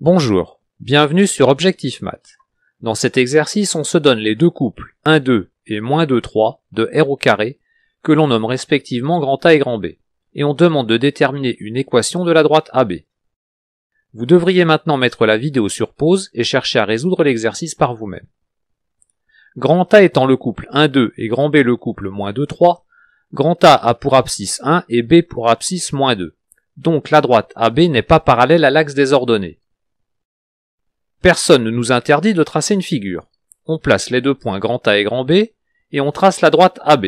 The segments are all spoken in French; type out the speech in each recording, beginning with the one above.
Bonjour, bienvenue sur Objectif Math. Dans cet exercice, on se donne les deux couples 1, 2 et -2, 3 de R au carré, que l'on nomme respectivement grand A et grand B, et on demande de déterminer une équation de la droite AB. Vous devriez maintenant mettre la vidéo sur pause et chercher à résoudre l'exercice par vous-même. Grand A étant le couple 1, 2 et grand B le couple -2, 3, grand A a pour abscisse 1 et B pour abscisse -2. Donc la droite AB n'est pas parallèle à l'axe des ordonnées. Personne ne nous interdit de tracer une figure. On place les deux points grand A et grand B et on trace la droite AB.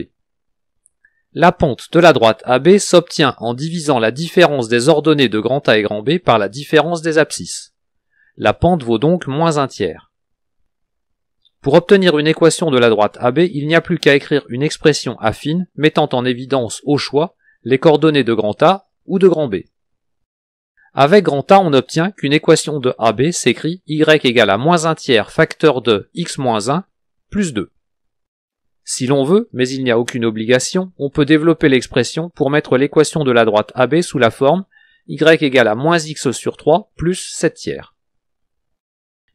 La pente de la droite AB s'obtient en divisant la différence des ordonnées de grand A et grand B par la différence des abscisses. La pente vaut donc -1/3. Pour obtenir une équation de la droite AB, il n'y a plus qu'à écrire une expression affine mettant en évidence au choix les coordonnées de grand A ou de grand B. Avec grand A, on obtient qu'une équation de AB s'écrit y égale à -1/3 facteur de x-1 plus 2. Si l'on veut, mais il n'y a aucune obligation, on peut développer l'expression pour mettre l'équation de la droite AB sous la forme y égale à -x sur 3 plus 7/3.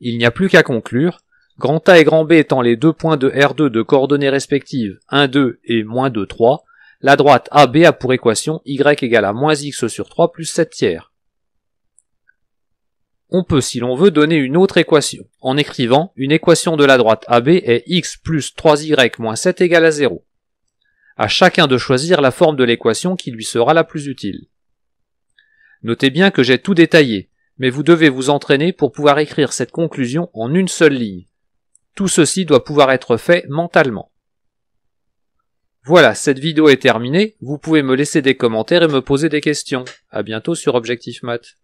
Il n'y a plus qu'à conclure, grand A et grand B étant les deux points de R2 de coordonnées respectives 1, 2 et -2, 3, la droite AB a pour équation y égale à -x sur 3 plus 7/3. On peut, si l'on veut, donner une autre équation, en écrivant une équation de la droite AB est x plus 3y moins 7 égale à 0. À chacun de choisir la forme de l'équation qui lui sera la plus utile. Notez bien que j'ai tout détaillé, mais vous devez vous entraîner pour pouvoir écrire cette conclusion en une seule ligne. Tout ceci doit pouvoir être fait mentalement. Voilà, cette vidéo est terminée, vous pouvez me laisser des commentaires et me poser des questions. À bientôt sur Objectif Math.